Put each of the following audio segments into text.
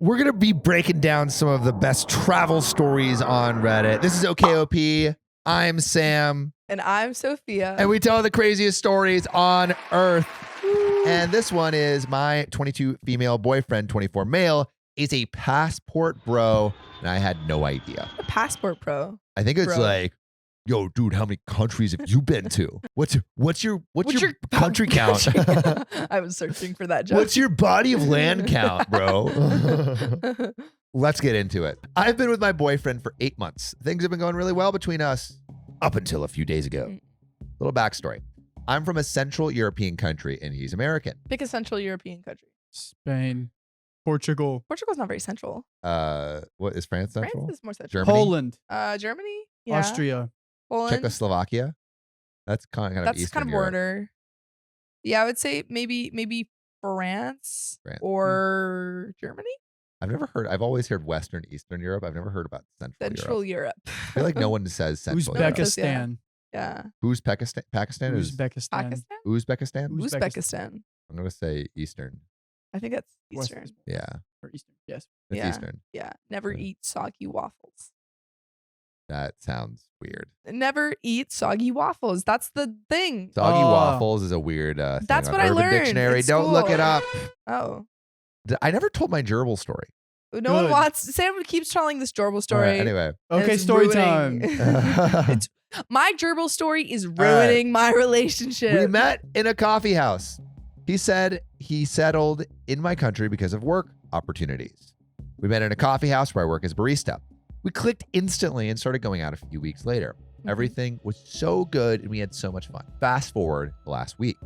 We're going to be breaking down some of the best travel stories on Reddit. This is OKOP. I'm Sam. And I'm Sophia. And we tell the craziest stories on Earth. And this one is my 22 female boyfriend, 24 male, is a passport bro. And I had no idea. A passport pro. I think it's like, yo, dude, how many countries have you been to? What's your country count? I was searching for that joke. What's your body of land count, bro? Let's get into it. I've been with my boyfriend for 8 months. Things have been going really well between us up until a few days ago. Little backstory. I'm from a Central European country and he's American. Pick a Central European country. Spain. Portugal. Portugal's not very central. What is France central? France is more central. Germany? Poland. Germany? Yeah. Austria. Poland. Czechoslovakia? That's kind of That's Eastern kind of Europe. border. Yeah, I would say maybe France. Or Germany? I've always heard Western Eastern Europe. I've never heard about Central Europe. Europe. I feel like no one says Central Europe. Uzbekistan. Yeah. Pakistan? Pakistan is Uzbekistan. Pakistan? Uzbekistan? Uzbekistan. I'm going to say Eastern. I think that's West- Eastern. Yeah. Or Eastern. Yes. It's Yeah. Eastern. Yeah. Never Yeah. eat soggy waffles. That sounds weird. Never eat soggy waffles. That's the thing. Soggy Oh. waffles is a weird thing That's on what I Urban learned Dictionary. at Don't look it school. up. Oh. I never told my gerbil story. No one Good. wants. Sam keeps telling this gerbil story. All right, anyway. and Okay, it's story ruining- time. My gerbil story is ruining my relationship. We met in a coffee house. He said he settled in my country because of work opportunities. We met in a coffee house where I work as barista. We clicked instantly and started going out a few weeks later. Everything was so good and we had so much fun. Fast forward last week.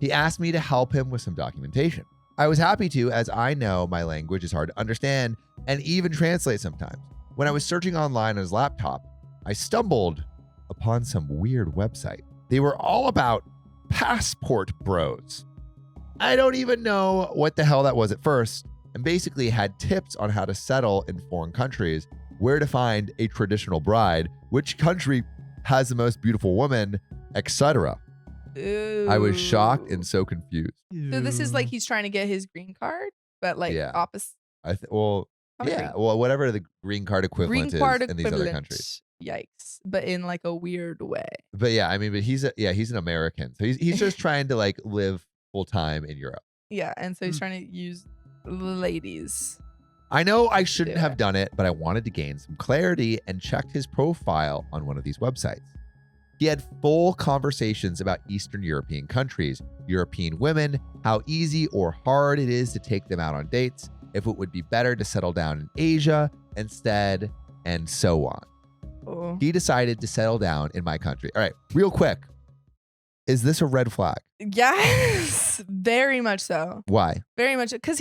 He asked me to help him with some documentation. I was happy to, as I know my language is hard to understand and even translate sometimes. When I was searching online on his laptop, I stumbled upon some weird website. They were all about passport bros. I don't even know what the hell that was at first, and basically had tips on how to settle in foreign countries, where to find a traditional bride, which country has the most beautiful woman, etc. I was shocked and so confused. So this is like he's trying to get his green card, but like Yeah. opposite. Whatever the green card equivalent Green card is in these other equivalent. countries. Yikes! But in like a weird way. But yeah, I mean, but he's an American, so he's just trying to like live full time in Europe. Yeah, and so he's trying to use ladies. I know I shouldn't Do have it. done it, but I wanted to gain some clarity and checked his profile on one of these websites. He had full conversations about Eastern European countries, European women, how easy or hard it is to take them out on dates, if it would be better to settle down in Asia instead, and so on. Oh. He decided to settle down in my country. All right, real quick. Is this a red flag? Yes, very much so. Why? Very much because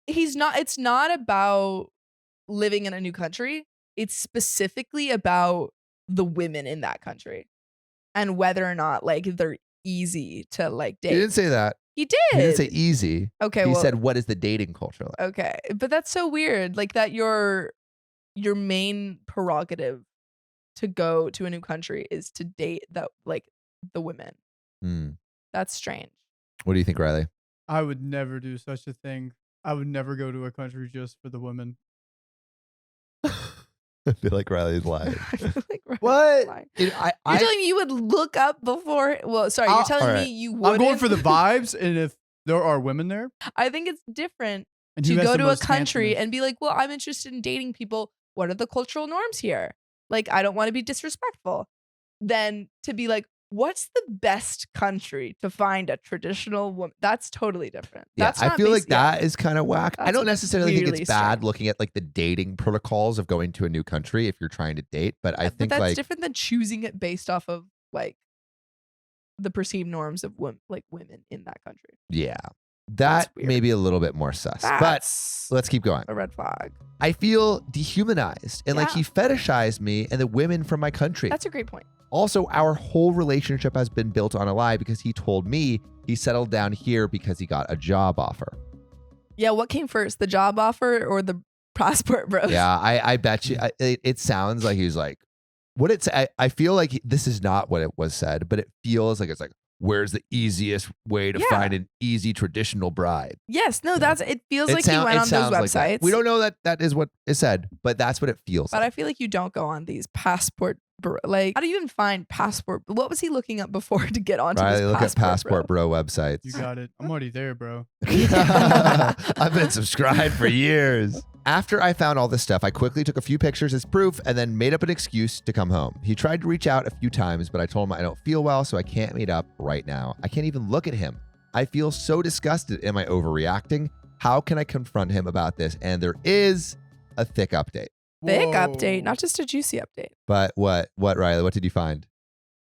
it's not about living in a new country. It's specifically about the women in that country and whether or not like they're easy to like He date. didn't say that. He did. He didn't say easy. Okay, He well, said, what is the dating culture like? okay, but that's so weird. Like that your main prerogative to go to a new country is to date the women. Hmm. That's strange. What do you think, Riley? I would never do such a thing. I would never go to a country just for the women. I feel like Riley's lying. I feel like Ryan's What? lying. Dude, You're telling me you would look up before? Well, sorry, you're telling alright. me you would. I'm going for the vibes, and if there are women there, I think it's different and to who has go the to a most country handsomeness? and be like, well, I'm interested in dating people. What are the cultural norms here? Like, I don't want to be disrespectful. Then to be like, what's the best country to find a traditional woman? That's totally different. Yeah, That's I not feel like basic- yeah. that is kind of whack. I That's don't necessarily think really it's bad strange. looking at like the dating protocols of going to a new country if you're trying to date, but I But think that's like different than choosing it based off of like the perceived norms of women in that country. yeah, That's that weird. may be a little bit more sus. But That's let's keep going. a red flag. I feel dehumanized and like Yeah. he fetishized me and the women from my country. That's a great point. Also, our whole relationship has been built on a lie because he told me he settled down here because he got a job offer. Yeah, what came first, the job offer or the passport bros? Yeah, I bet you. It sounds like he was like, what it's. I feel like this is not what it was said, but it feels like it's like, where's the easiest way to Yeah. find an easy traditional bride? Yes, no, Yeah. it feels like you went on those sounds like websites. that. We don't know that is what is said, but that's what it feels But like. I feel like you don't go on these passport like how do you even find passport? What was he looking up before to get onto Riley, this look at Passport bro? Bro websites. You got it. I'm already there, bro. I've been subscribed for years. After I found all this stuff, I quickly took a few pictures as proof and then made up an excuse to come home. He tried to reach out a few times, but I told him I don't feel well, so I can't meet up right now. I can't even look at him. I feel so disgusted. Am I overreacting? How can I confront him about this? And there is a thick update. Thick Whoa. update, not just a juicy update. But what, Riley? What did you find?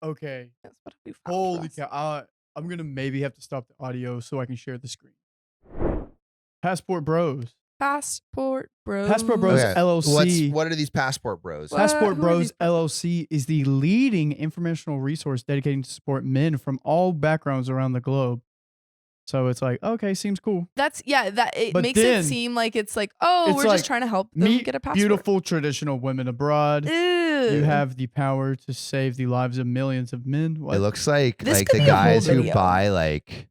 Okay. Yes, what have you found for Holy us? cow. I'm going to maybe have to stop the audio so I can share the screen. Passport Bros. Passport Bros. Passport Bros Okay, LLC. What are these Passport Bros? What? Passport Who are Bros these people? LLC is the leading informational resource dedicated to support men from all backgrounds around the globe. So it's like, okay, seems cool. That's that it But makes it then seem like it's like, oh, it's we're like, just trying to help them Meet get a passport. beautiful traditional women abroad. Ew. You have the power to save the lives of millions of men. What? It looks like This the could be a whole guys who video. buy like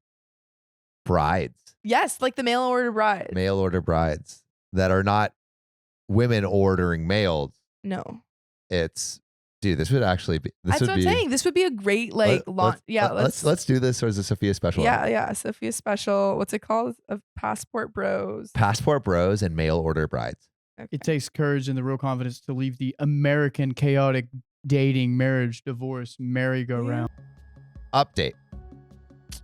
brides, Yes, like the mail order bride. mail order brides that are not women ordering mails. No. It's dude, this would actually be this That's would what be I'm saying. This would be a great like launch. Yeah, let's do this as a Sophia special. Yeah. Sophia special. What's it called? Of Passport Bros. Passport Bros and mail order brides. Okay. It takes courage and the real confidence to leave the American chaotic dating, marriage, divorce, merry-go-round. Update.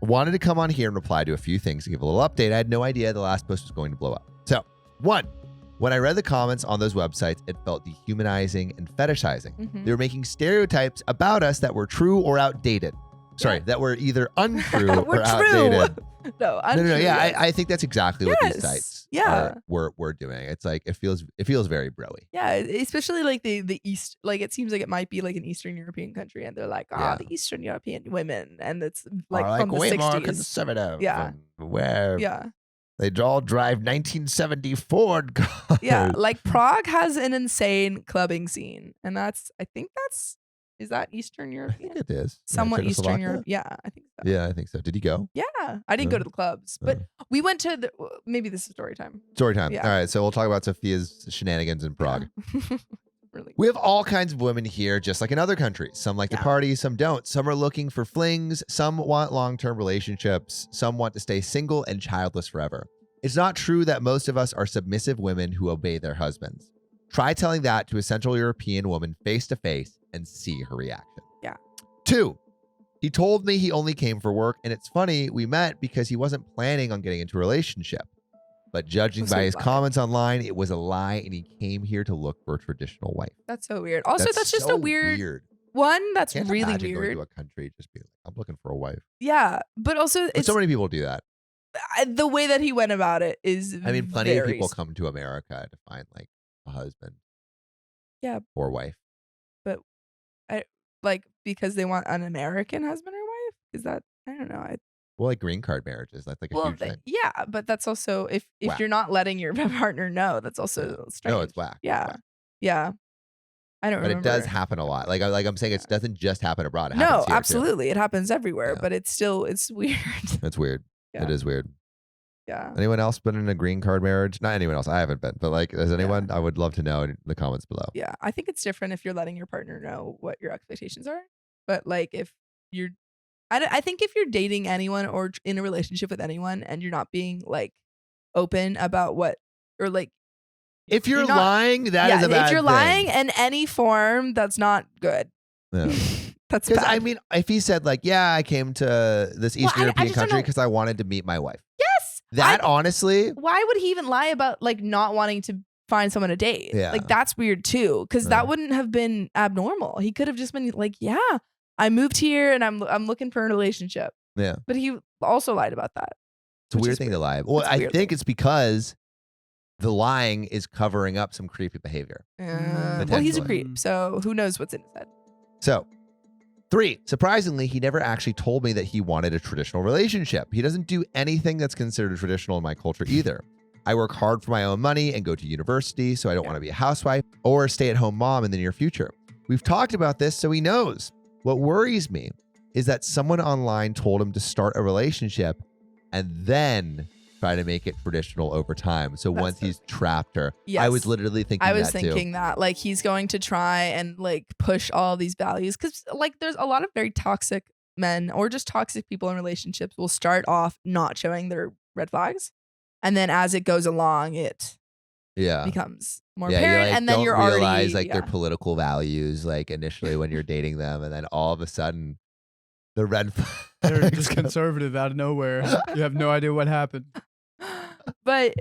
Wanted to come on here and reply to a few things to give a little update. I had no idea the last post was going to blow up. So, one, when I read the comments on those websites, it felt dehumanizing and fetishizing. Mhm. They were making stereotypes about us that were true or outdated. Sorry, that were either untrue We're or true. outdated. No, No. Yeah, yes. I think that's exactly what these Yes, sites yeah. we're doing. It's like it feels very broy. Yeah, especially like the East, like it seems like it might be like an Eastern European country, and they're like, Yeah. the Eastern European women, and it's like Are from the way more 60s. conservative. Yeah. and where Yeah, they all drive 1970 Ford cars. yeah. Like Prague has an insane clubbing scene, and is that Eastern I European? think it is. Yeah, Somewhat Eastern Czechoslovakia? Europe. Yeah, I think so. Yeah, I think so. Did you go? Yeah, I didn't go Uh, to the clubs, but we went to the. Maybe this is story time. Story time. Yeah. All right, so we'll talk about Sophia's shenanigans in Prague. Yeah. Really. We have all kinds of women here, just like in other countries. Some like to Yeah. party, some don't. Some are looking for flings, some want long-term relationships, some want to stay single and childless forever. It's not true that most of us are submissive women who obey their husbands. Try telling that to a Central European woman face to face and see her reaction. Yeah. 2, he told me he only came for work, and it's funny, we met because he wasn't planning on getting into a relationship. But judging So by he his lied. comments online, it was a lie, and he came here to look for a traditional wife. That's so weird. Also, that's just so a weird one. That's Can't really imagine weird. going to a country just being like, I'm looking for a wife. Yeah, but also But it's so many people do that. the way that he went about it is. I mean, plenty of very people come to America to find like a husband. Yeah. Or wife. like because they want an American husband or wife. Is that I don't know. Well, like green card marriages. That's like a huge thing. Yeah, but that's also if Whack. you're not letting your partner know, that's also strange. No, it's whack. It's Yeah, whack. yeah. I don't But remember. it does happen a lot. Like I'm saying, it doesn't just happen abroad. It No, happens here, too. absolutely, it happens everywhere. Yeah. But it's weird. It's weird. Yeah. It is weird. Yeah. Anyone else been in a green card marriage? Not anyone else. I haven't been. But like, has anyone? I would love to know in the comments below. Yeah, I think it's different if you're letting your partner know what your expectations are. But like if you're, I think if you're dating anyone or in a relationship with anyone and you're not being like open about what or like If you're not- lying, that is a bad if you're thing. lying in any form, that's not good. Yeah. That's Because bad. I mean, if he said like, "Yeah, I came to this Eastern I European just don't country know. because I wanted to meet my wife," yes. that honestly, Why would he even lie about like not wanting to find someone to date? Yeah. Like that's weird too, because Yeah. that wouldn't have been abnormal. He could have just been like, "Yeah, I moved here and I'm looking for a relationship." yeah, But he also lied about that. it's a Which weird is thing weird. to lie. Well, It's a I weird think thing. it's because the lying is covering up some creepy behavior. Well, he's a Potentially. creep, so who knows what's in his head? So, 3, surprisingly, he never actually told me that he wanted a traditional relationship. He doesn't do anything that's considered traditional in my culture either. I work hard for my own money and go to university, so I don't want to be a housewife or a stay-at-home mom in the near future. We've talked about this, so he knows. What worries me is that someone online told him to start a relationship and then try to make it traditional over time. So once he's trapped her, I was literally thinking I was that thinking too. that like he's going to try and like push all these values because like there's a lot of very toxic men or just toxic people in relationships will start off not showing their red flags, and then as it goes along, it becomes more apparent, you and then don't you're realize already like their political values like initially when you're dating them, and then all of a sudden the red They're flags just come. conservative out of nowhere. You have no idea what happened. but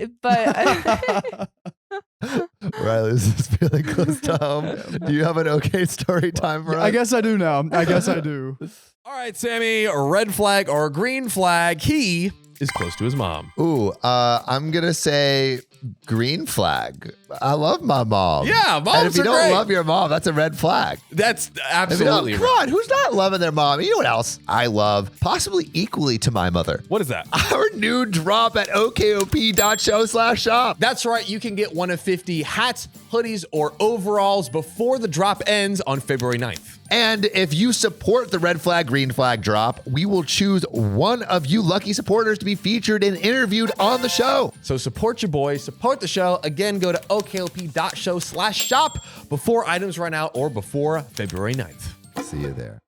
Riley's just feeling close to home. Do you have an okay story time for us? I guess I do now. I guess I do. All right, Sammy, a red flag or a green flag. He is close to his mom. Ooh, I'm gonna say green flag. I love my mom. Yeah, moms And if you are don't great. love your mom, that's a red flag. That's If you absolutely don't, right. come on, who's not loving their mom? You know what else I love? Possibly equally to my mother. What is that? Our new drop at okop.show/shop. That's right. You can get one of 50 hats, hoodies, or overalls before the drop ends on February 9th. And if you support the red flag, green flag drop, we will choose one of you lucky supporters to be featured and interviewed on the show. So support your boys, support the show. Again, go to okop.show/shop before items run out or before February 9th. See you there.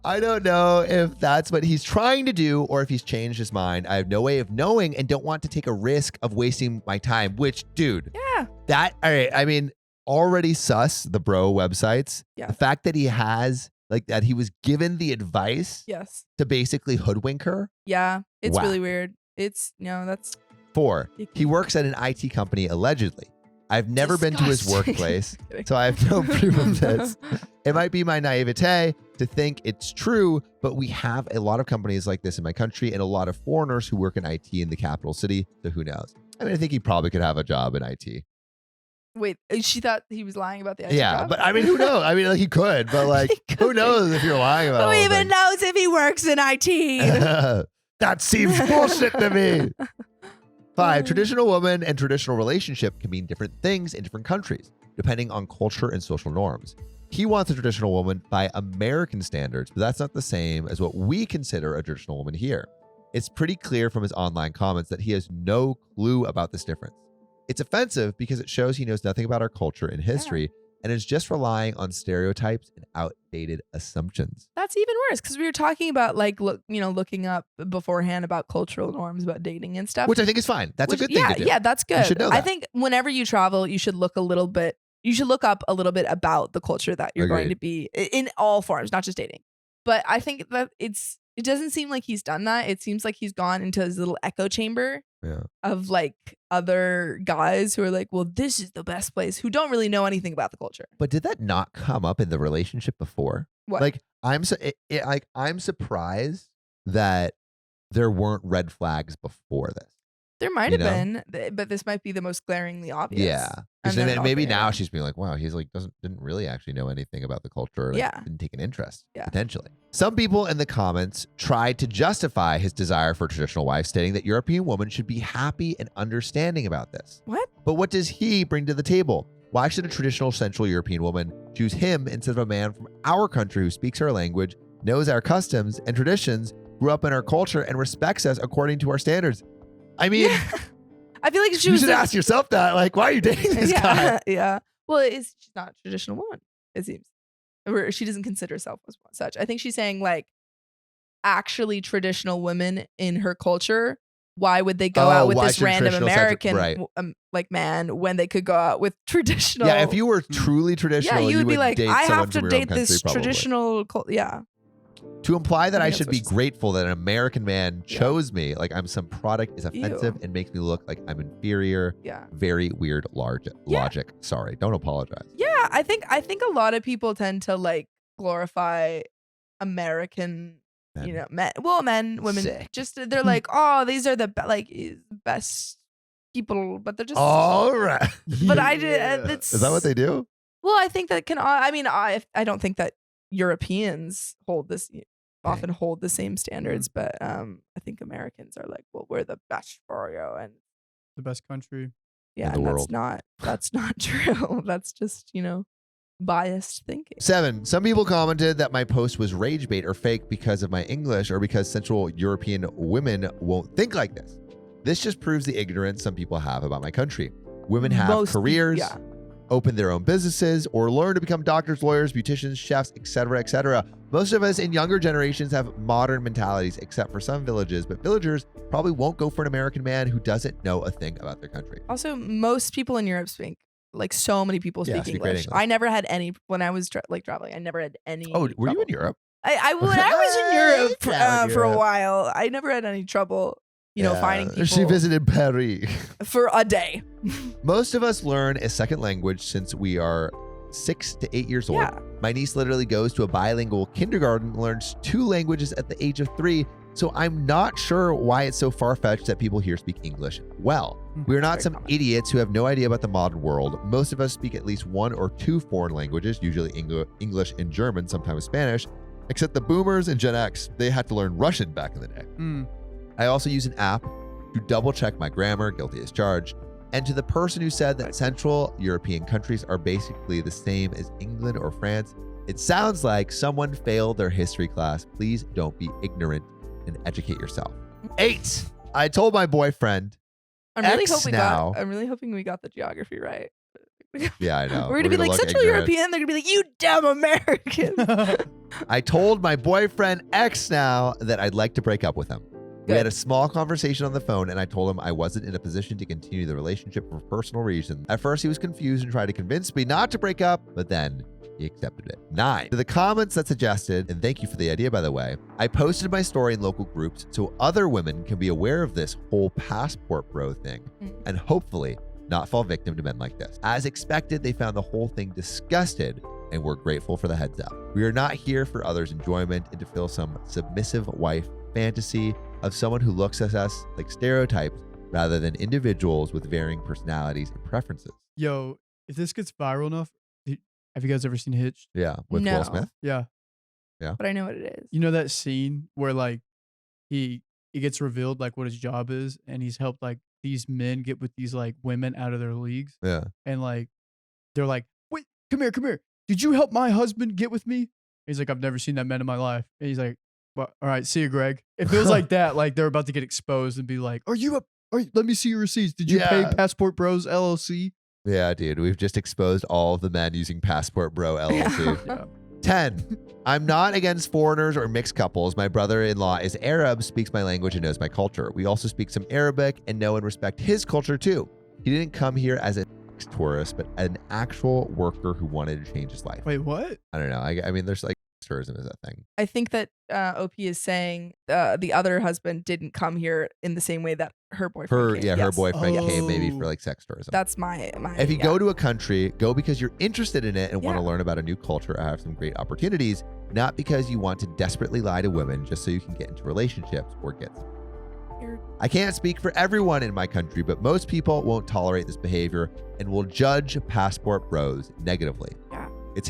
I don't know if that's what he's trying to do or if he's changed his mind. I have no way of knowing and don't want to take a risk of wasting my time, which, dude, yeah, all right, I mean, already sus the bro websites. Yeah. The fact that he has, like, that he was given the advice yes, to basically hoodwink her. yeah, it's Wow. really weird. It's that's 4, he works at an IT company allegedly. I've never been to his Disgusting. workplace, Kidding. so I have no proof of this. It might be my naivete to think it's true, but we have a lot of companies like this in my country and a lot of foreigners who work in IT in the capital city, so who knows? I mean, I think he probably could have a job in IT. Wait, she thought he was lying about the IT Yeah, job? but I mean, who knows? I mean, like, he could, but like, He who could. knows if you're lying about Who all even knows if he works in IT? That seems bullshit to me. 5, traditional woman and traditional relationship can mean different things in different countries, depending on culture and social norms. He wants a traditional woman by American standards, but that's not the same as what we consider a traditional woman here. It's pretty clear from his online comments that he has no clue about this difference. It's offensive because it shows he knows nothing about our culture and history and is just relying on stereotypes and outdated assumptions. That's even worse because we were talking about like looking up beforehand about cultural norms about dating and stuff. Which I think is fine. That's a good thing to do. Yeah, that's good. should know I that. think whenever you travel, you should look a little bit. You should look up a little bit about the culture that you're going Agreed. to be in all forms, not just dating. But I think that it doesn't seem like he's done that. It seems like he's gone into his little echo chamber Yeah. of like other guys who are like, well, this is the best place, who don't really know anything about the culture. But did that not come up in the relationship before? What? Like, I'm surprised that there weren't red flags before this. There might You have know? been, but this might be the most glaringly obvious. Yeah. And Because then, maybe okay, now yeah. she's being like, wow, he's like didn't really actually know anything about the culture. Like, Yeah. Didn't take an interest, Yeah. potentially. Some people in the comments tried to justify his desire for a traditional wife, stating that European women should be happy and understanding about this. What? But what does he bring to the table? Why should a traditional Central European woman choose him instead of a man from our country who speaks our language, knows our customs and traditions, grew up in our culture, and respects us according to our standards? I mean, Yeah. I feel like she you was should ask yourself that. Like, why are you dating this guy? Yeah. Well, she's not a traditional woman, it seems. Or she doesn't consider herself as such. I think she's saying like actually traditional women in her culture, why would they go out with why this should random traditional American right. like man when they could go out with traditional? Yeah, if you were truly traditional, you would be like, date I someone have to from your own date country, this probably. traditional yeah. To imply that I I think should that's be what she said. grateful that an American man Yeah. chose me, like I'm some product, is offensive and makes me look like I'm inferior. Yeah. Very weird logic. Sorry, don't apologize. Yeah, I think a lot of people tend to like glorify American, Men. men, women. Sick. Just they're like, oh, these are the best people, but they're just. All right. But I did. That's, Is that what they do? Well, I think that can. I mean, I don't think that Europeans often hold the same standards, but I think Americans are like, well, we're the best for you, and The best country. yeah, the and world. that's not true. That's just biased thinking. 7. Some people commented that my post was rage bait or fake because of my English or because Central European women won't think like this. This just proves the ignorance some people have about my country. Women have Most people, careers, yeah. open their own businesses, or learn to become doctors, lawyers, beauticians, chefs, etc., etc. Most of us in younger generations have modern mentalities, except for some villages, but villagers probably won't go for an American man who doesn't know a thing about their country. Also, most people in Europe speak, like so many people Yeah, speak speak great English. English. I never had any, when I was traveling, I never had any Oh, were you trouble. in Europe? When I was in Europe Traveled for a Europe. while, I never had any trouble, finding people She visited Paris. for a day. Most of us learn a second language since we are 6 to 8 years old. Yeah. My niece literally goes to a bilingual kindergarten, learns 2 languages at the age of 3. So I'm not sure why it's so far-fetched that people here speak English well. We're not Very some common. idiots who have no idea about the modern world. Most of us speak at least 1 or 2 foreign languages, usually English and German, sometimes Spanish, except the boomers and Gen X. They had to learn Russian back in the day. I also use an app to double check my grammar, guilty as charged. And to the person who said that Central European countries are basically the same as England or France, it sounds like someone failed their history class. Please don't be ignorant and educate yourself. 8. I told my boyfriend. I'm really X now. hoping we got the geography right. Yeah, I know. We're gonna be like look Central ignorant. European. They're gonna be like, you dumb American. I told my boyfriend X now that I'd like to break up with him. We Good. had a small conversation on the phone, and I told him I wasn't in a position to continue the relationship for personal reasons. At first, he was confused and tried to convince me not to break up, but then he accepted it. 9. To the comments that suggested, and thank you for the idea, by the way, I posted my story in local groups so other women can be aware of this whole passport bro thing and hopefully not fall victim to men like this. As expected, they found the whole thing disgusted and we're grateful for the heads up. We are not here for others' enjoyment and to fill some submissive wife fantasy of someone who looks at us like stereotypes rather than individuals with varying personalities and preferences. Yo, if this gets viral enough, have you guys ever seen Hitched? Yeah, with No. Will Smith. Yeah. But I know what it is. You know that scene where like he gets revealed like what his job is, and he's helped like these men get with these like women out of their leagues, Yeah. and like they're like, wait, come here. Did you help my husband get with me? He's like, I've never seen that man in my life. And he's like, well, all right, see you, Greg. It feels like that, like they're about to get exposed and be like, let me see your receipts. Did you pay Yeah. Passport Bros LLC? Yeah, dude, we've just exposed all of the men using Passport Bro LLC. Yeah. 10. I'm not against foreigners or mixed couples. My brother-in-law is Arab, speaks my language, and knows my culture. We also speak some Arabic and know and respect his culture too. He didn't come here as a tourist, but an actual worker who wanted to change his life. Wait, what? I don't know. I mean, there's like tourism is a thing. I think that OP is saying the other husband didn't come here in the same way that her boyfriend came. Her Yes. boyfriend came maybe Oh. for like sex tourism. That's my If you yeah. go to a country, go because you're interested in it and want to Yeah. learn about a new culture or have some great opportunities, not because you want to desperately lie to women just so you can get into relationships or get some. I can't speak for everyone in my country, but most people won't tolerate this behavior and will judge passport bros negatively. Yeah. It's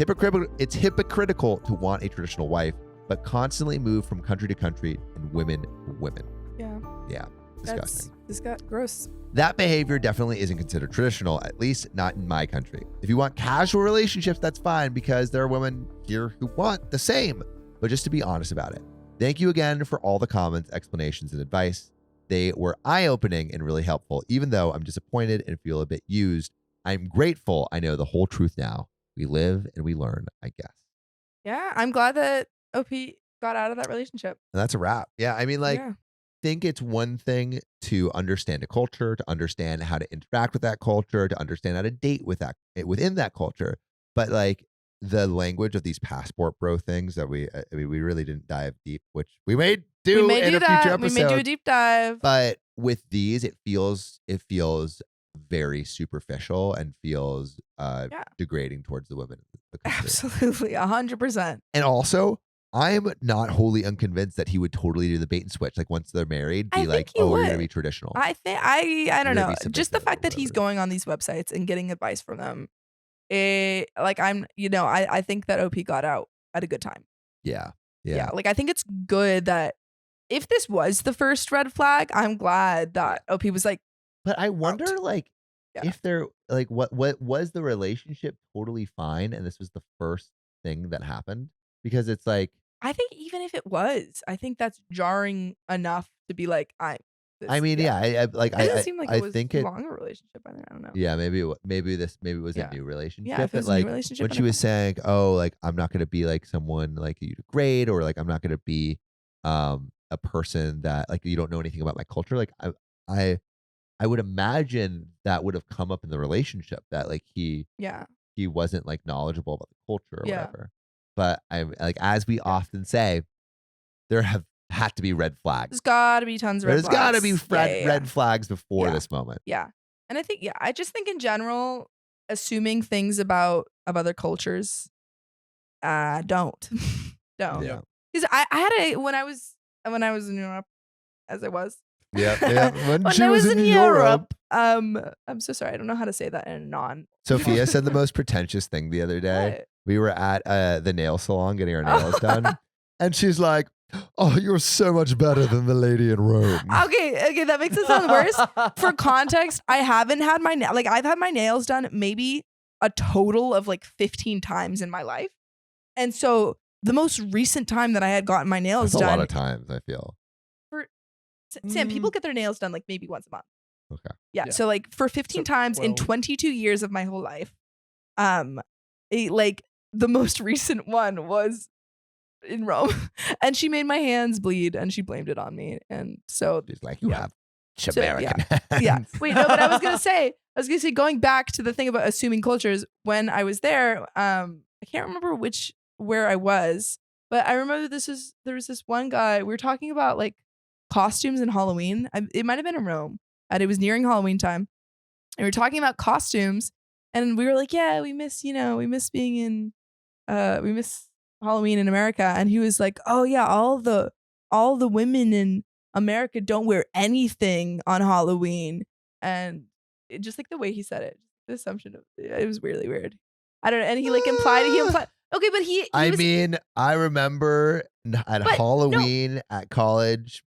hypocritical to want a traditional wife, but constantly move from country to country and women to women. Yeah. Yeah, disgusting. This got gross. That behavior definitely isn't considered traditional, at least not in my country. If you want casual relationships, that's fine because there are women here who want the same, but just to be honest about it. Thank you again for all the comments, explanations, and advice. They were eye-opening and really helpful, even though I'm disappointed and feel a bit used. I'm grateful I know the whole truth now. We live and we learn, I guess. Yeah, I'm glad that OP got out of that relationship. And that's a wrap. Yeah, I mean, like, yeah. think it's one thing to understand a culture, to understand how to interact with that culture, to understand how to date with that within that culture. But like the language of these passport bro things that we really didn't dive deep, which we may do in a future episode. We may do a deep dive. But with these, it feels very superficial and feels degrading towards the women of the country. Absolutely, 100%. And also, I'm not wholly unconvinced that he would totally do the bait and switch. Like once they're married, I be like, think he "Oh, we're gonna would. be traditional." I think I don't You're gonna know. be Just the submissive fact or that he's whatever. going on these websites and getting advice from them, I think that OP got out at a good time. Yeah. Like I think it's good that if this was the first red flag, I'm glad that OP was like, But I wonder, like, Yeah. if they're like what was the relationship totally fine and this was the first thing that happened? Because it's like, I think even if it was, I think that's jarring enough to be like, I mean, yeah, I like It doesn't seem like I it was think too it, long a relationship. I don't know. yeah, maybe maybe it was Yeah. a new relationship. Yeah, if it but was a new like relationship, when then she I was saying, "Oh, like I'm not gonna be like someone like you to grade, or like I'm not gonna be a person that like you don't know anything about my culture," like I I would imagine that would have come up in the relationship that like Yeah. he wasn't like knowledgeable about the culture or Yeah. whatever. But I'm like, as we often say, there have had to be red flags. There's got to be tons of red There's flags. got to be Yeah. red flags before Yeah. this moment. Yeah. And I think, I just think in general, assuming things of other cultures, don't. Don't. Yeah. Because I had when I was in Europe, as I was. Yeah. When she I was in Europe. I'm so sorry. I don't know how to say that in a non. Sophia said the most pretentious thing the other day. What? We were at the nail salon getting our nails done. And she's like, "Oh, you're so much better than the lady in Rome." Okay, that makes it sound worse. For context, I haven't had I've had my nails done maybe a total of like 15 times in my life. And so the most recent time that I had gotten my nails That's done. a lot of times, I feel. Sam, people get their nails done like maybe once a month. Okay. Yeah. Yeah. So like for 15 So times in 12. 22 years of my whole life, like the most recent one was in Rome, and she made my hands bleed, and she blamed it on me, and so She's like, "You Yeah. have So, American yeah. hands." Wait, no, but I was gonna say going back to the thing about assuming cultures. When I was there, I can't remember where I was, but I remember there was this one guy. We were talking about like costumes and Halloween. It might have been in Rome, and it was nearing Halloween time. And we were talking about costumes, and we were like, "Yeah, we miss being in, we miss Halloween in America." And he was like, "Oh yeah, all the women in America don't wear anything on Halloween," and just like the way he said it, the assumption of it was really weird. I don't know, and he implied. Okay, but he I was, mean, I remember at But, no. Halloween at college,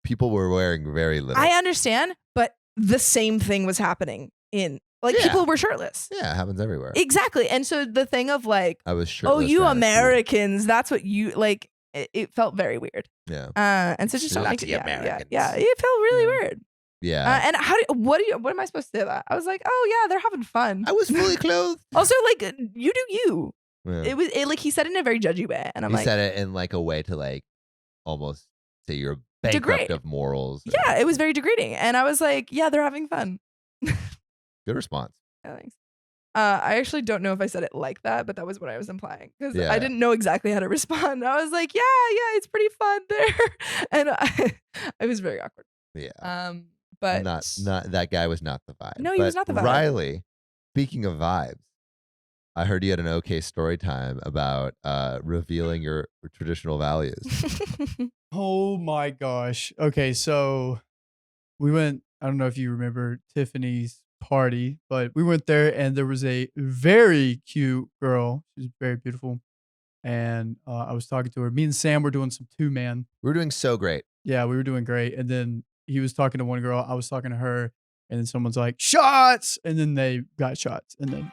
people were wearing very little. I understand, but the same thing was happening in Yeah. people were shirtless. Yeah, it happens everywhere. Exactly. And so the thing of like, I was shirtless. oh, you then at school. Americans, that's what you like. It felt very weird. Yeah. And so just don't make it. Slutty Americans. Yeah, it felt really Yeah. weird. Yeah. And what am I supposed to say that? I was like, oh yeah, they're having fun. I was fully clothed. Also, like, you do you. Yeah. It was like he said it in a very judgy way, and I'm He like, said it in like a way to like almost say you're bankrupt Degrade. of morals. yeah, it was very degrading, and I was like, yeah, they're having fun. Good response. Yeah, thanks. I actually don't know if I said it like that, but that was what I was implying because Yeah. I didn't know exactly how to respond. I was like, yeah, it's pretty fun there, and it was very awkward. Yeah. But not that guy was not the vibe. No, he was not the vibe. Riley, speaking of vibes, I heard you had an okay story time about revealing your traditional values. Oh my gosh. Okay, so we went, I don't know if you remember Tiffany's party, but we went there and there was a very cute girl. She was very beautiful. And I was talking to her. Me and Sam were doing some two-man. We're doing so great. Yeah, we were doing great. And then he was talking to one girl. I was talking to her. And then someone's like, shots! And then they got shots. And then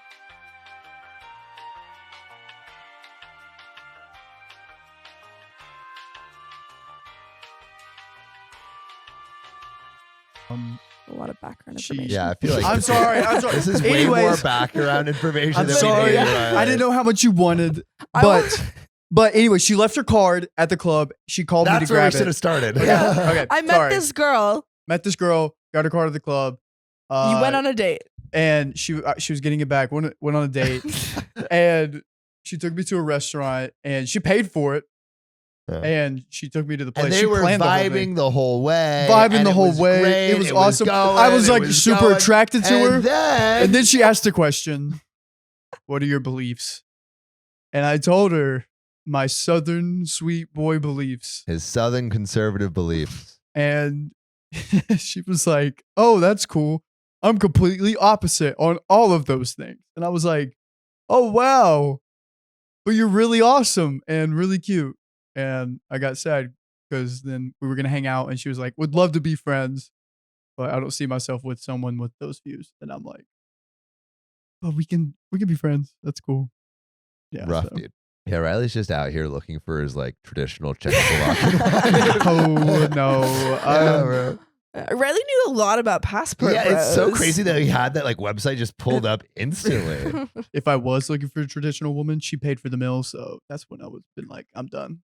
a lot of background She- information. Yeah, I feel like I'm sorry. This is way more Anyways, background information I'm than sorry. we need. I didn't know how much you wanted. I But was- but anyway, she left her card at the club. She called me That's to where we grab should it. have started. Yeah. Okay. I met sorry. this girl. Met this girl, got her card at the club. You went on a date. And she was getting it back. Went on a date, and she took me to a restaurant, and she paid for it. Yeah. And she took me to the place. And they she were planned vibing the whole way. Vibing and the it whole was way. great, It was awesome. going, I was it like super going. attracted to her. And then, And then she asked the question, "What are your beliefs?" And I told her my Southern sweet boy beliefs. his Southern conservative beliefs. And she was like, "Oh, that's cool. I'm completely opposite on all of those things." And I was like, "Oh, wow. But you're really awesome and really cute." And I got sad because then we were going to hang out and she was like, "Would love to be friends, but I don't see myself with someone with those views." And I'm like, but we can be friends. That's cool. Yeah. Rough, so. dude. Yeah, Riley's just out here looking for his like traditional Czechoslovakian. Oh no. Yeah, bro. Riley knew a lot about passport. Yeah, it's so bros. crazy that he had that like website just pulled up instantly. If I was looking for a traditional woman, she paid for the meal, so that's when I was been like, I'm done.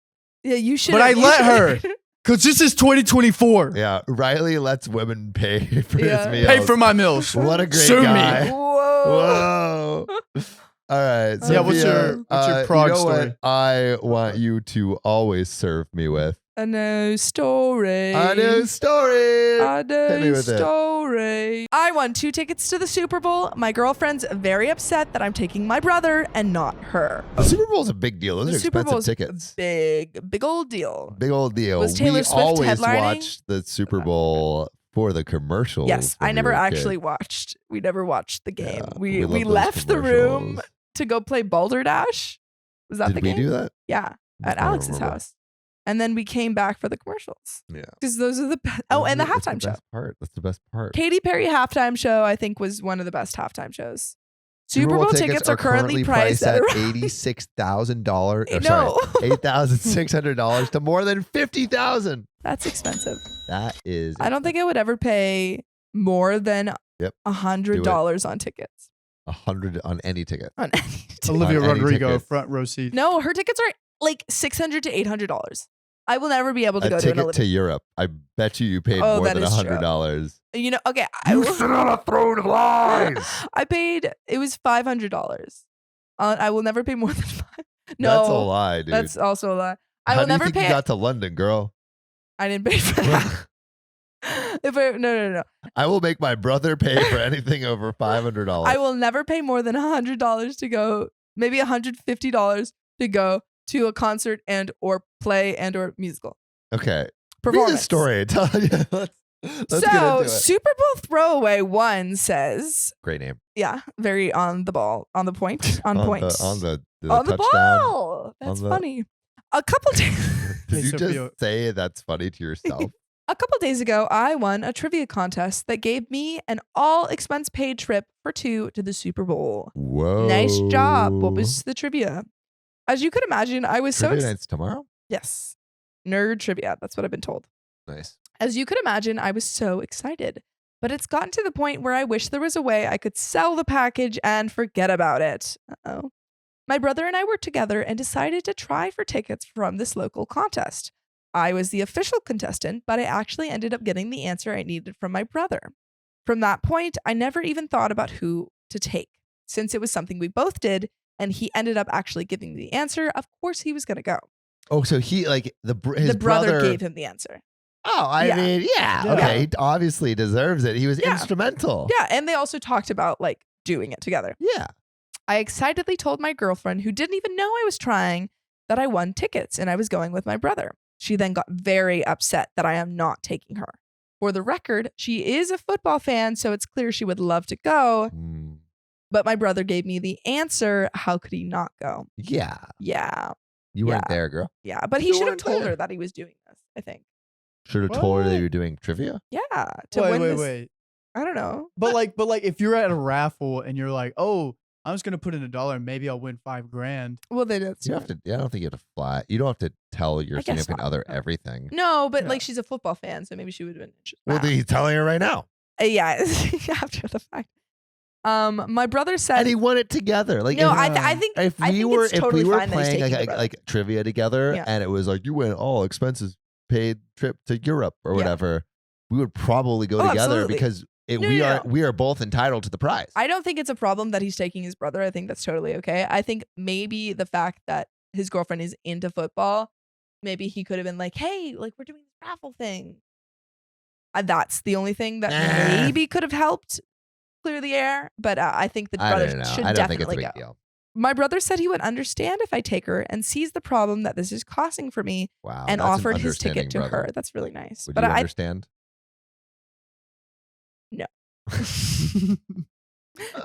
Yeah, you should. But I let her. Cause this is 2024. Yeah, Riley lets women pay for Yeah. his meals. Pay for my meals. What a great Sue me. guy. Whoa. Whoa. All right. Yeah, what's Sophia, your Prague you know story? What I want you to always serve me with? A no story. A new story. A Hit me no with it. story. I won 2 tickets to the Super Bowl. My girlfriend's very upset that I'm taking my brother and not her. The Super Bowl is a big deal. Those The are Super expensive Bowl's tickets. big old deal. Big old deal. Was Taylor we Swift always headlining? watched the Super Bowl for the commercials. Yes, when I we never were actually kids. watched. We never watched the game. Yeah, we love those left the room commercials. to go play Balderdash. Was that Did the we game? do that? Yeah, at I don't Alex's remember. house. And then we came back for the commercials. Yeah. Because those are the best. Oh, and the That's halftime show. best part. That's the best part. Katy Perry halftime show, I think, was one of the best halftime shows. Super Bowl tickets are currently priced at around $86,000. No. $8,600 to more than $50,000. That's expensive. That is. I don't think I would ever pay more than Yep. $100 on tickets. 100 on any ticket. On any ticket. Olivia On any Rodrigo, ticket. front row seat. No, her tickets are like $600 to $800. I will never be able to A go to an ticket to Olivia. Europe. I bet you paid Oh, more that than is true. $100. You know, okay. You sit on a throne of lies. I paid. It was $500. I will never pay more than five. No, That's a lie, dude. that's also a lie. I How will do you never think pay. you got to London, girl? I didn't pay for that. If I no. I will make my brother pay for anything over $500. I will never pay more than $100 to go. Maybe $150 to go to a concert and or play and or musical Okay. Read performance. the story. Tell you. Let's get So into it. Super Bowl throwaway 1 says, Great name. yeah, very on the ball, on the point, on point, on the on the touchdown. ball. That's On the- funny. A couple days. Did Hey, you Sophia. just say that's funny to yourself? A couple days ago, I won a trivia contest that gave me an all expense paid trip for 2 to the Super Bowl. Whoa. Nice job. What was the trivia? As you could imagine, I was so Trivia night's tomorrow? yes, nerd trivia. That's what I've been told. Nice. As you could imagine, I was so excited, but it's gotten to the point where I wish there was a way I could sell the package and forget about it. Uh-oh. My brother and I were together and decided to try for tickets from this local contest. I was the official contestant, but I actually ended up getting the answer I needed from my brother. From that point, I never even thought about who to take. Since it was something we both did, and he ended up actually giving me the answer, of course he was going to go. Oh, so he like his the brother gave him the answer. Oh, I Yeah. mean, yeah. Yeah. Okay, he obviously deserves it. He was Yeah. instrumental. Yeah, and they also talked about like doing it together. Yeah. I excitedly told my girlfriend, who didn't even know I was trying, that I won tickets and I was going with my brother. She then got very upset that I am not taking her. For the record, she is a football fan, so it's clear she would love to go, Mm, but my brother gave me the answer. How could he not go? yeah. Yeah, You weren't Yeah. there, girl. yeah. But he You should have weren't told there. her that he was doing this, I think. Should have told her that What? you were doing trivia. Yeah. To win this. Wait. I don't know. But like, if you're at a raffle and you're like, oh, I'm just gonna put in $1 and maybe I'll win $5,000. Well, they did. You have to. I don't think you have to fly. You don't have to tell your I guess significant not. other everything. No, but Yeah. like she's a football fan, so maybe she would have been interested. Well, he's telling her right now, Yeah, after the fact. My brother said and he won it together. Like, no. if, I think if I we think were it's totally if we were fine that he's playing taking the brother. like trivia together, Yeah. and it was like you win all expenses paid trip to Europe or Yeah. whatever, we would probably go Oh, together absolutely. because No, we are both entitled to the prize. I don't think it's a problem that he's taking his brother. I think that's totally okay. I think maybe the fact that his girlfriend is into football, maybe he could have been like, "Hey, like we're doing this raffle thing." That's the only thing that Nah. maybe could have helped clear the air. But I think the I brother don't know. should I don't think it's a definitely big go. deal. My brother said he would understand if I take her and sees the problem that this is causing for me Wow, and that's an offered his ticket understanding to brother. her. That's really nice. Would But you I understand?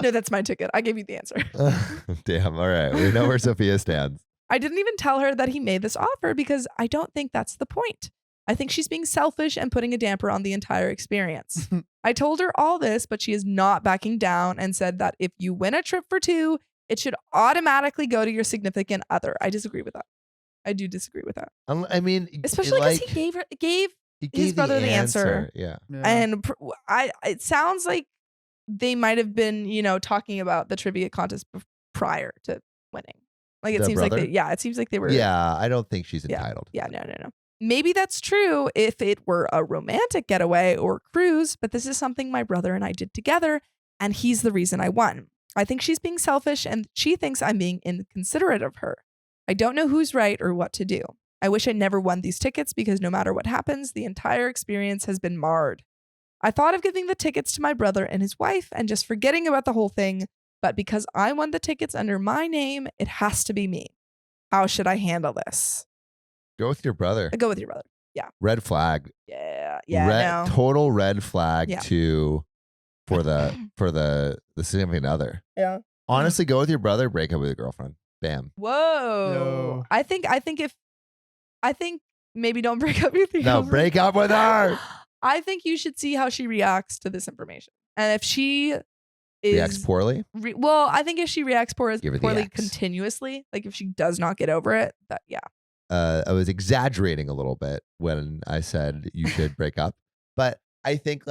no, that's my ticket. I gave you the answer. Damn. All right, we know where Sophia stands. I didn't even tell her that he made this offer because I don't think that's the point. I think she's being selfish and putting a damper on the entire experience. I told her all this, but she is not backing down and said that if you win a trip for 2, it should automatically go to your significant other. I disagree with that. I do disagree with that. I mean, Especially because he gave his brother the answer. Yeah. And it sounds like they might have been, talking about the trivia contest prior to winning. Like it The seems brother? like it seems like they were. Yeah, I don't think she's entitled. Yeah, no. Maybe that's true if it were a romantic getaway or cruise, but this is something my brother and I did together, and he's the reason I won. I think she's being selfish, and she thinks I'm being inconsiderate of her. I don't know who's right or what to do. I wish I never won these tickets because no matter what happens, the entire experience has been marred. I thought of giving the tickets to my brother and his wife and just forgetting about the whole thing, but because I won the tickets under my name, it has to be me. How should I handle this? Go with your brother. I go with your brother. Red flag. Yeah, no. Total red flag Yeah. for the significant other. Yeah. Honestly, go with your brother, break up with your girlfriend. Bam. Whoa. I think maybe don't break up with your No, girlfriend. break up with her. I think you should see how she reacts to this information. And if she Reacts poorly. I think if she reacts Give her the poorly X. continuously, like if she does not get over it, I was exaggerating a little bit when I said you should break up, but I think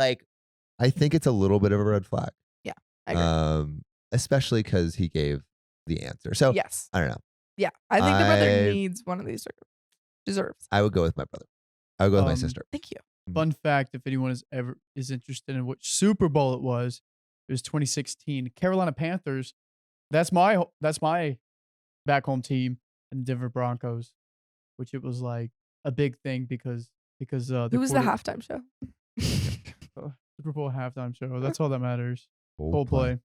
it's a little bit of a red flag. Yeah, I agree. Especially because he gave the answer. So Yes. I don't know. Yeah. I think the brother needs one of these, deserves. I would go with my brother. I would go with my sister. Thank you. Fun fact: if anyone is interested in which Super Bowl it was 2016 Carolina Panthers. That's my back home team, and Denver Broncos, which it was like a big thing because Who was the halftime show? Super Bowl halftime show. That's all that matters. Coldplay. Coldplay.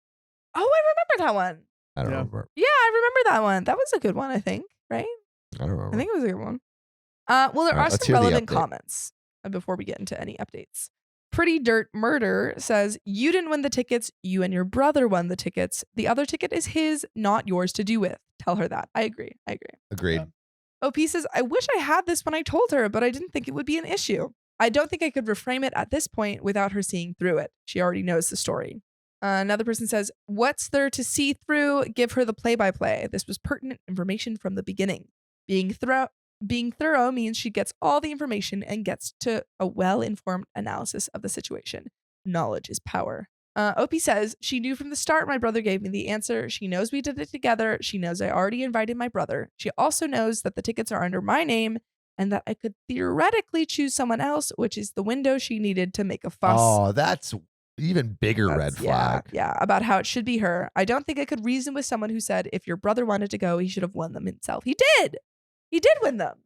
Oh, I remember that one. I don't Yeah. remember. Yeah, I remember that one. That was a good one, I think, right? I don't remember. I think it was a good one. Well, there All right, are let's some hear the relevant update. comments before we get into any updates. Pretty Dirt Murder says, you didn't win the tickets. You and your brother won the tickets. The other ticket is his, not yours to do with. Tell her that. I agree. Agreed. Yeah. OP says, I wish I had this when I told her, but I didn't think it would be an issue. I don't think I could reframe it at this point without her seeing through it. She already knows the story. Another person says, what's there to see through? Give her the play-by-play. This was pertinent information from the beginning. Being thorough means she gets all the information and gets to a well-informed analysis of the situation. Knowledge is power. OP says, she knew from the start my brother gave me the answer. She knows we did it together. She knows I already invited my brother. She also knows that the tickets are under my name and that I could theoretically choose someone else, which is the window she needed to make a fuss. Oh, that's even bigger red flag. Yeah, about how it should be her. I don't think I could reason with someone who said if your brother wanted to go, he should have won them himself. He did. He did win them.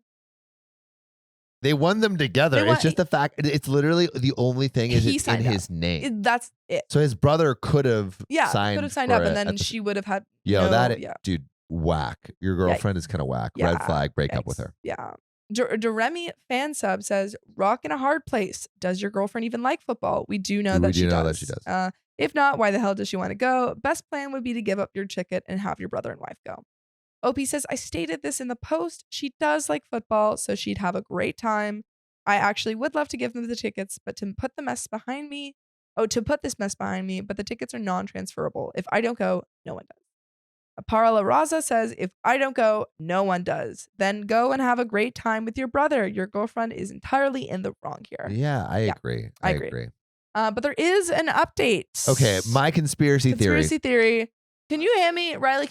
They won them together. It's just the fact. It's literally the only thing is He it's in signed his name. That's it. So his brother could have signed. Could have signed for up, it and then at the- she would have had. Dude, whack. Your girlfriend is kind of whack. Yeah, Red flag. Break up with her. Yeah. Doremi fan sub says, rock in a hard place. Does your girlfriend even like football? We do know that she does. If not, why the hell does she want to go? Best plan would be to give up your ticket and have your brother and wife go. OP says, I stated this in the post. She does like football, so she'd have a great time. I actually would love to give them the tickets, but to put this mess behind me, but the tickets are non-transferable. If I don't go, no one does. Parla Raza says, if I don't go, no one does. Then go and have a great time with your brother. Your girlfriend is entirely in the wrong here. Yeah, I agree. I agree. But there is an update. Okay, my conspiracy theory. Can you hand me, Riley,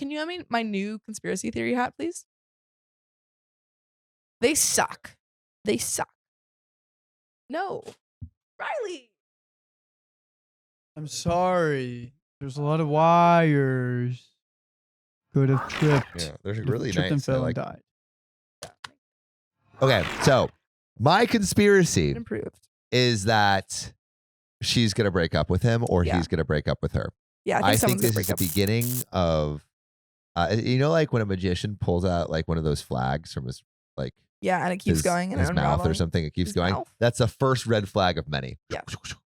my new conspiracy theory hat, please? They suck. No. Riley. I'm sorry. There's a lot of wires. Could have tripped. Yeah, they're Could have really tripped and nice. I fell like. and died. Okay, so my conspiracy Improved. is that she's gonna break up with him, or he's gonna break up with her. Yeah, I think someone's this gonna is the break up. beginning of, like when a magician pulls out like one of those flags from his like Yeah, and it keeps going. his mouth or something. It keeps His going. mouth? That's the first red flag of many. Yeah.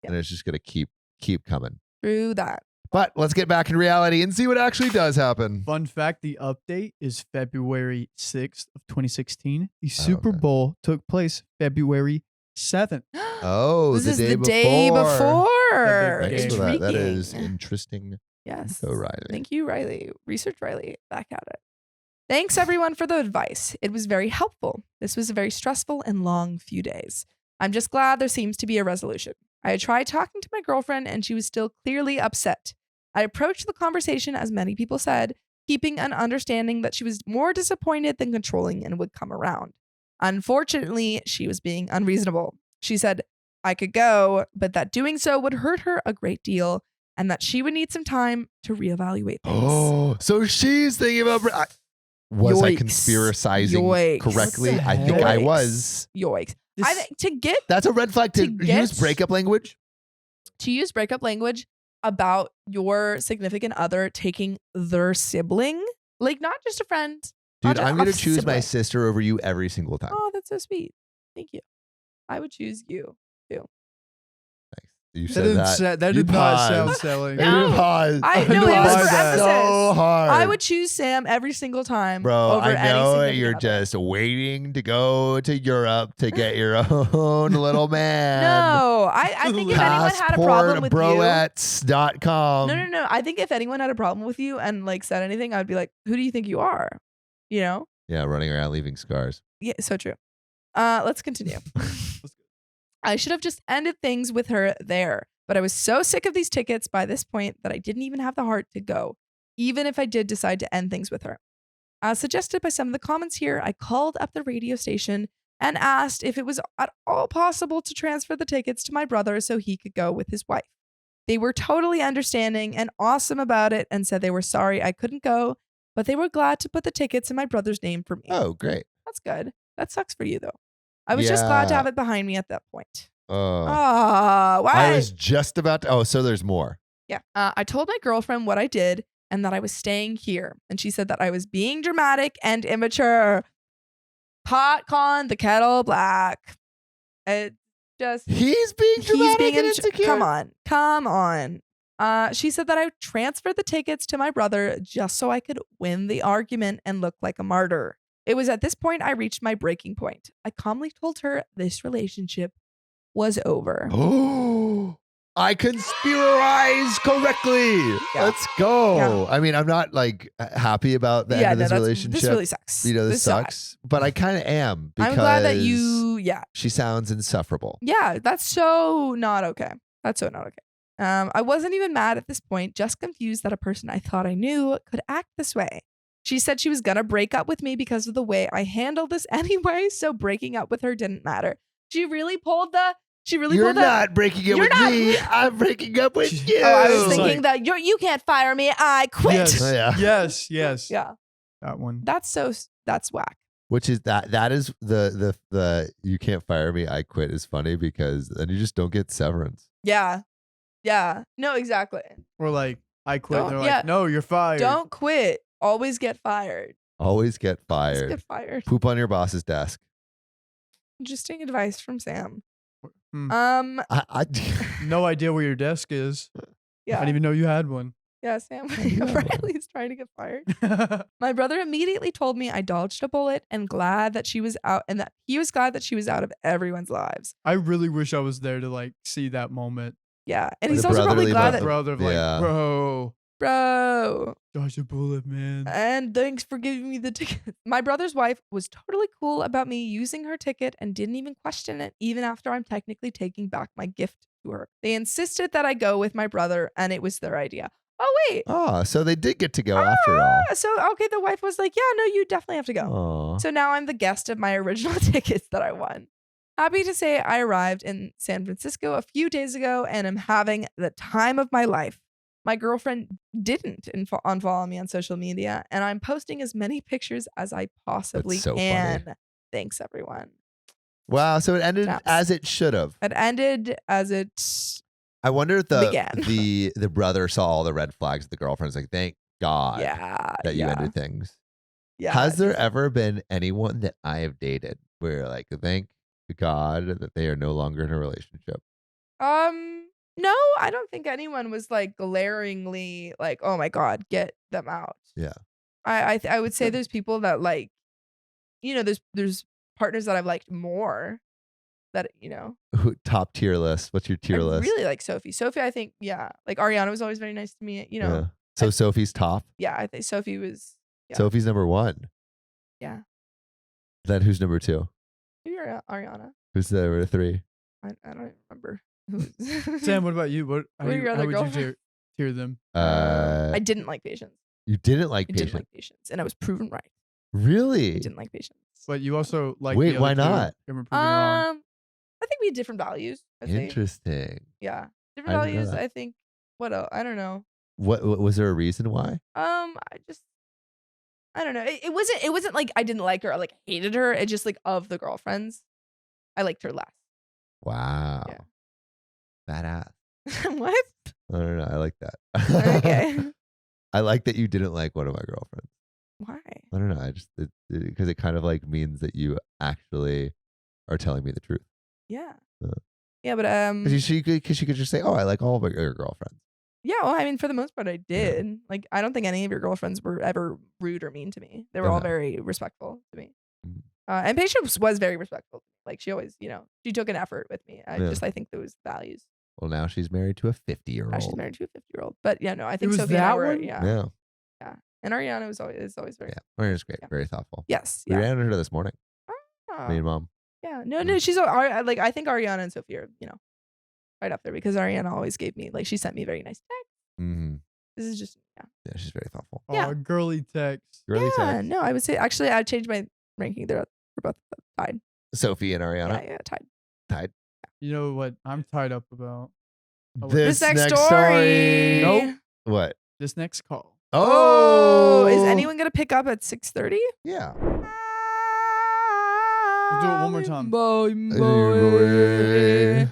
And it's just gonna keep coming. Through that. But let's get back in reality and see what actually does happen. Fun fact, the update is February 6th of 2016. The Super okay. Bowl took place February 7th. Oh, This the is day the day before. The big Thanks for that. That is Intriguing. interesting. Yes. So Riley. Thank you, Riley. Research Riley. Back at it. Thanks, everyone, for the advice. It was very helpful. This was a very stressful and long few days. I'm just glad there seems to be a resolution. I had tried talking to my girlfriend, and she was still clearly upset. I approached the conversation, as many people said, keeping an understanding that she was more disappointed than controlling and would come around. Unfortunately, she was being unreasonable. She said I could go, but that doing so would hurt her a great deal and that she would need some time to reevaluate things. Oh, so she's thinking about. Was I Yikes. conspiracizing Yikes. correctly? What the I think I heck? was. Yikes. This- I think to get That's a red flag to To get- use breakup language. language about your significant other taking their sibling, like not just a friend. Dude, not I'm going to just a choose my sibling. sister over you every single time. Oh, that's so sweet. Thank you. I would choose you. Thanks. You That said didn't that. that You did not sound paused. selling. No. You paused. I know, know it I was buy for that. emphasis. So hard. I would choose Sam every single time. Bro, over I any know significant you're other. just waiting to go to Europe to get your own little man. No, I think if anyone had a problem with you. Passportbroettes.com. No. I think if anyone had a problem with you and like said anything, I would be like, who do you think you are? You know? Yeah, running around leaving scars. Yeah, so true. Let's continue. I should have just ended things with her there, but I was so sick of these tickets by this point that I didn't even have the heart to go, even if I did decide to end things with her. As suggested by some of the comments here, I called up the radio station and asked if it was at all possible to transfer the tickets to my brother so he could go with his wife. They were totally understanding and awesome about it and said they were sorry I couldn't go, but they were glad to put the tickets in my brother's name for me. Oh, great. That's good. That sucks for you, though. I was just glad to Yeah. have it behind me at that point. Oh. Why? I was just about to. Oh, so there's more. Yeah. I told my girlfriend what I did and that I was staying here. And she said that I was being dramatic and immature. Pot con the kettle black. It just He's being dramatic and insecure. Come on. She said that I would transfer the tickets to my brother just so I could win the argument and look like a martyr. It was at this point I reached my breaking point. I calmly told her this relationship was over. Oh, I conspirized correctly. Yeah. Let's go. Yeah. I mean, I'm not like happy about the end of this relationship. This really sucks. You know, this sucks. sucks. But I kind of am because I'm glad that yeah. she sounds insufferable. Yeah, that's so not okay. That's so not okay. I wasn't even mad at this point, just confused that a person I thought I knew could act this way. She said she was gonna break up with me because of the way I handled this anyway, so breaking up with her didn't matter. She really pulled the. You're not breaking up You're with not- me. I'm breaking up with you. Oh, I was It's thinking like- that you can't fire me. I quit. Yes. Oh, yeah. Yes. Yeah, That one. that's whack. Which is that is the you can't fire me, I quit is funny because then you just don't get severance. Yeah. No, exactly. Or like, I quit. Don't- They're yeah. like, no, you're fired. Don't quit. Always get fired. Always get Always fired. get fired. Poop on your boss's desk. Interesting advice from Sam. Hmm. I No idea where your desk is. I Yeah. didn't even know you had one. Yeah, Sam. Yeah. Riley's trying to get fired. My brother immediately told me I dodged a bullet and glad that she was out and that he was glad that she was out of everyone's lives. I really wish I was there to like see that moment. Yeah. And The he's also probably brotherly glad love. that, Brother, like, Yeah. bro, dodge a bullet, man. and thanks for giving me the ticket. My brother's wife was totally cool about me using her ticket and didn't even question it, even after I'm technically taking back my gift to her. They insisted that I go with my brother, and it was their idea. Oh, wait. Oh, so they did get to go after all. So, okay, the wife was like, yeah, no, you definitely have to go. Aw. So now I'm the guest of my original tickets that I won. Happy to say I arrived in San Francisco a few days ago and am having the time of my life. My girlfriend didn't unfollow me on social media, and I'm posting as many pictures as I possibly That's so can. funny. Thanks, everyone. Wow, so it ended Snaps. as it should have. It ended as it. I wonder if Began. the brother saw all the red flags. The girlfriend's like, thank God Yeah. that you yeah, ended things. yeah. Has there ever been anyone that I have dated where like, thank God that they are no longer in a relationship? No, I don't think anyone was like glaringly like, oh my God, get them out. Yeah. I would say there's people that like, you know, there's partners that I've liked more. that, you know. Top tier list. What's your tier I list? really like Sophie. Sophie, I think, yeah. Like Ariana was always very nice to me, you know. Yeah. So Sophie's top. Yeah, I think Sophie was. Yeah. Sophie's number 1. Yeah. Then who's number 2? Maybe Ariana. Who's number 3? I don't remember. Sam, what about you? How Who are your other would girlfriends? you tier them? I didn't like Patience. You didn't like I didn't Patience. like Patience, and I was proven right. Really? I didn't like Patience. But you also like. Wait, the why other two. not? You were proven wrong. I think we had different values. I think. Interesting. Yeah, different I didn't know values. that. I think. What else? I don't know. What was there a reason why? I don't know. It wasn't like I didn't like her. I like hated her. It just like of the girlfriends, I liked her less. Wow. Yeah. Badass. What? I don't know. I like that. Okay. I like that you didn't like one of my girlfriends. Why? I don't know. I just because it kind of like means that you actually are telling me the truth. Yeah. Uh. Yeah, but Because she could just say, "Oh, I like all of your girlfriends." yeah, well, I mean, for the most part, I did. Like, I don't think any of your girlfriends were ever rude or mean to me. They were all Okay. very respectful to me. Mhm. And Patience was very respectful. Like, she always, you know, she took an effort with me. I Yeah. think those values. Well, now she's married to a 50-year-old. Now she's married to a 50-year-old. But yeah, no, I It think was Sophie and I that were, one? yeah. Yeah. And Ariana is always very. Yeah. Mariana's great. Yeah. Very thoughtful. Yes. We Yeah. ran into her this morning. Ah, Me and Mom. yeah. No, she's like, I think Ariana and Sophie are, you know, right up there because Ariana always gave me, like, she sent me very nice text. Mm-hmm. This is just, yeah. Yeah, she's very thoughtful. Oh, yeah. girly text. Girly Yeah, text. no, I would say, actually, I'd change my ranking. They're both tied. Sophie and Ariana Yeah, tied. tied. You know what I'm tied up about? Oh, wait. This next story. story. Nope. What? This next call. Oh, is anyone going to pick up at 6:30? Yeah. Let's do it one more time. Boy, boy.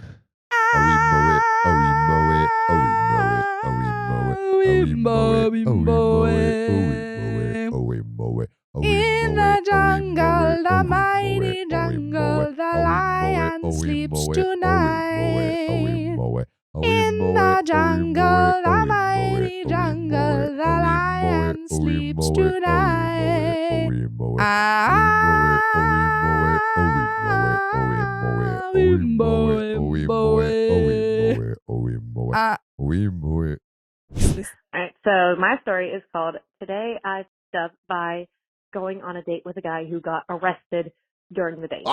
In the jungle, the mighty jungle, the lion sleeps tonight. In the jungle, the mighty jungle, the lion sleeps tonight. All right, so my story is called Today I Fucked Up by Going on a Date with a Guy Who Got Arrested During the Date.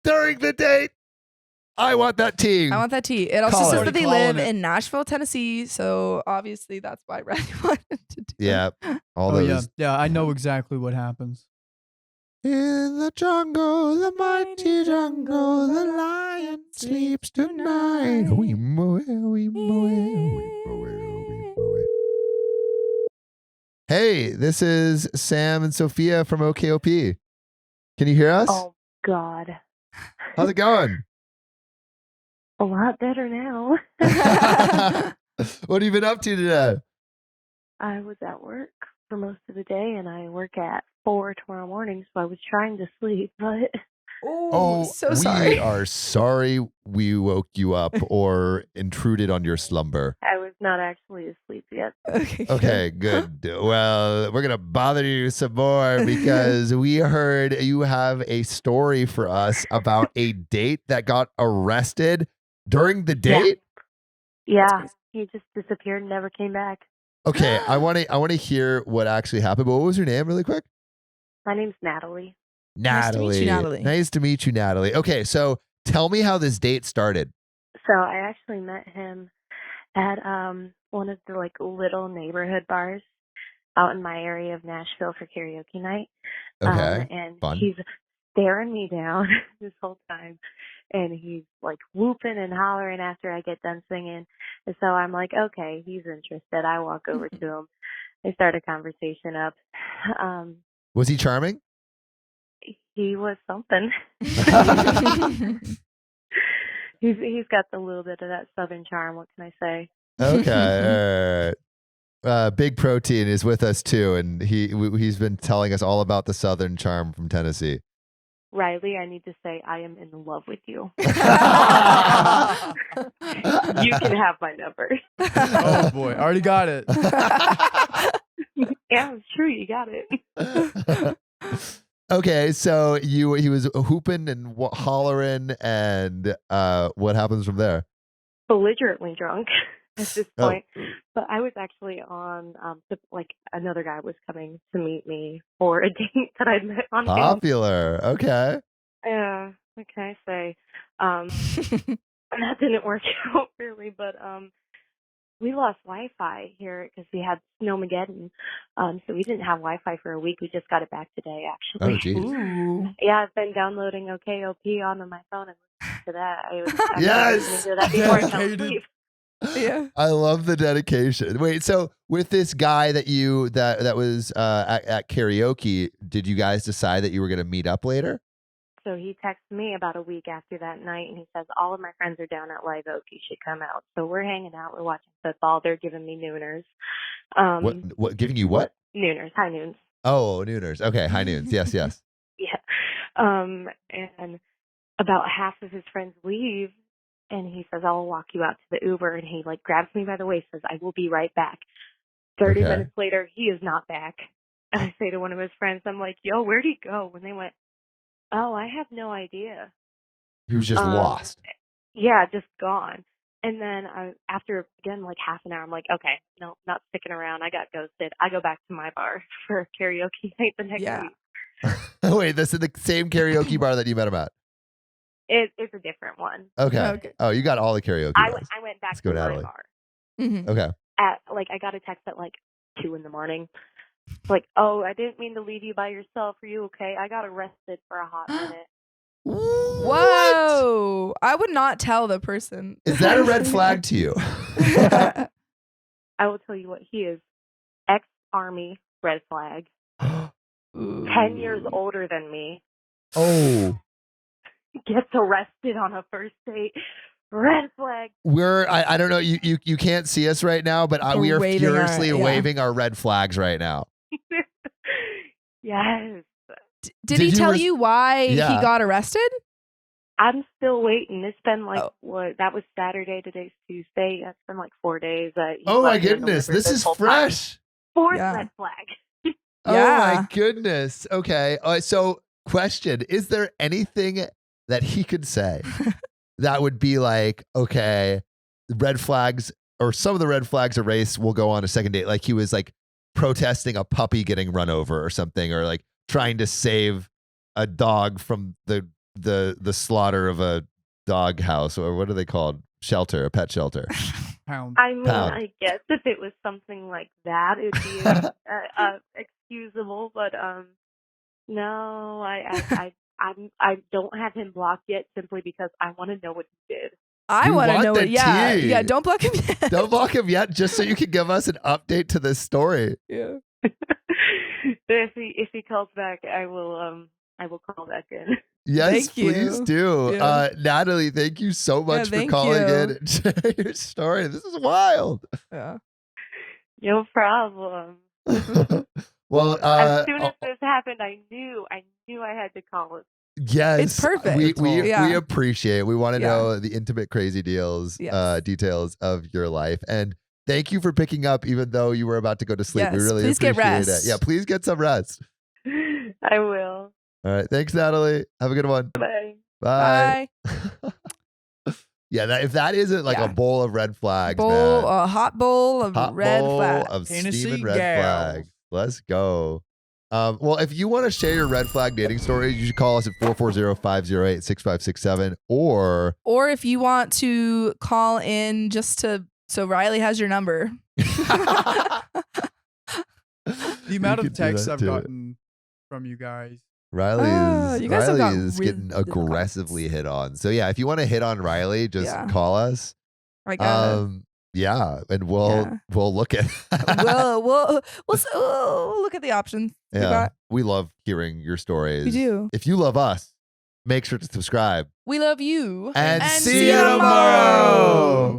During the date. I want that team. I want that tea. It also Call says it. that they Calling live it. in Nashville, Tennessee. So obviously that's why I really wanted to do Yeah. All Oh, those. yeah. Yeah, I know exactly what happens. In the jungle, the mighty jungle, the lion sleeps tonight. We mow it, we mow it, we mow it, we mow it. Hey, this is Sam and Sophia from OKOP. Can you hear us? Oh, God. How's it going? A lot better now. What have you been up to today? I was at work for most of the day, and I work at 4 tomorrow morning, so I was trying to sleep, but... Oh, so sorry. We are sorry we woke you up or intruded on your slumber. I was not actually asleep yet. Okay, good. Well, we're going to bother you some more because we heard you have a story for us about a date that got arrested during the date. Yeah, he just disappeared and never came back. Okay, I want to hear what actually happened. But what was your name really quick? My name's Natalie. Nice to meet you, Natalie. Nice to meet you, Natalie. Okay, so tell me how this date started. So I actually met him at one of the like little neighborhood bars out in my area of Nashville for karaoke night. Okay, and fun. he's staring me down this whole time, and he's like whooping and hollering after I get done singing. And so I'm like, okay, he's interested. I walk over to him. I start a conversation up. Was he charming? He was something. He's got the little bit of that southern charm. What can I say? Okay. All right. Big Protein is with us too, and he's been telling us all about the Southern charm from Tennessee. Riley, I need to say I am in love with you. You can have my number. Oh, boy. I already got it. Yeah, it's true. You got it. Okay, so he was hooping and hollering, and what happens from there? Belligerently drunk at this Oh. point. But I was actually on, like another guy was coming to meet me for a date that I'd met on Hinge. Popular. Okay. Yeah, what can I say? And that didn't work out really, but we lost Wi-Fi here because we had Snowmageddon. So we didn't have Wi-Fi for a week. We just got it back today, actually. Oh, geez. Ooh. Yeah, I've been downloading OKOP onto my phone and listening to that. I was Yes! listening to that before I fell Dedicated. asleep. Yeah. I love the dedication. Wait, so with this guy that was at karaoke, did you guys decide that you were going to meet up later? So he texted me about a week after that night, and he says, all of my friends are down at Live Oak. You should come out. So we're hanging out. We're watching football. They're giving me nooners. What giving you what? Nooners. High noons. Oh, nooners. Okay, high noons. Yes, yes. Yeah. And about half of his friends leave, and he says, I'll walk you out to the Uber. And he, like, grabs me by the waist, says, I will be right back. 30 Okay. minutes later, he is not back. And I say to one of his friends, I'm like, yo, where'd he go? And they went, oh, I have no idea. He was just lost. Yeah, just gone. And then after, again, like half an hour, I'm like, okay, no, not sticking around. I got ghosted. I go back to my bar for a karaoke night the next Yeah. week. Wait, this is the same karaoke bar that you met him at? It's a different one. Okay. Okay. Oh, you got all the karaoke I bars. went back Let's go, to my Natalie. bar. Mhm. Okay. I got a text at like 2 a.m. It's like, oh, I didn't mean to leave you by yourself. Are you okay? I got arrested for a hot minute. Whoa. I would not tell the person. Is that a red flag to you? I will tell you what, he is ex-Army, red flag. 10 years older than me. Oh. Gets arrested on a first date. Red flag. I don't know, you can't see us right now, but we We're are waving our- furiously yeah. waving our red flags right now. Yes. Did he you tell res- you why Yeah. he got arrested? I'm still waiting. It's been like, Oh. that was Saturday, today's Tuesday. It's been like 4 days. He's Oh my left me goodness, undelivered this is whole time. fresh. Fourth Yeah. red flag. Oh Yeah. my goodness. Okay. So question, is there anything that he could say that would be like, okay, the red flags or some of the red flags erased, we'll go on a second date. Like he was like protesting a puppy getting run over or something, or like trying to save a dog from the slaughter of a dog house, or what are they called? Shelter, a pet shelter. Pound. I mean, Pound. I guess if it was something like that, it'd be excusable. But no, I don't have him blocked yet, simply because I want to know what he did. I You want to want know the what. Yeah. tea. Yeah. Don't block him yet. Don't block him yet, just so you can give us an update to this story. Yeah. If he calls back, I will call back in. Yes, Thank please you. do. Yeah. Natalie, thank you so much for thank calling you. in and sharing your story. This is wild. Yeah. No problem. Well, As soon as this happened, I knew I had to call it. yes, It's perfect. We Yeah. appreciate it. We want to Yeah. know the intimate, crazy details of your life. And thank you for picking up, even though you were about to go to sleep. We Yes, really please get appreciate it. rest. Yeah, please get some rest. I will. All right. Thanks, Natalie. Have a good one. Bye. Bye. Bye. Yeah, if that isn't like Yeah. a bowl of red flags, Bowl, man. a hot bowl of Hot red bowl flag. of Tennessee steaming red gals. flags. Let's go. Well, if you want to share your red flag dating stories, you should call us at 440-508-6567 or Or if you want to call in so Riley has your number. The amount You of could do texts that I've too. gotten from you guys. Riley you guys have got is really getting good aggressively hit on. So yeah, if you want to hit on Riley, just Yeah. call us. Like, Yeah, and we'll look at we'll look at the options. we yeah, got. we love hearing your stories. We do. If you love us, make sure to subscribe. We love you. And see you tomorrow.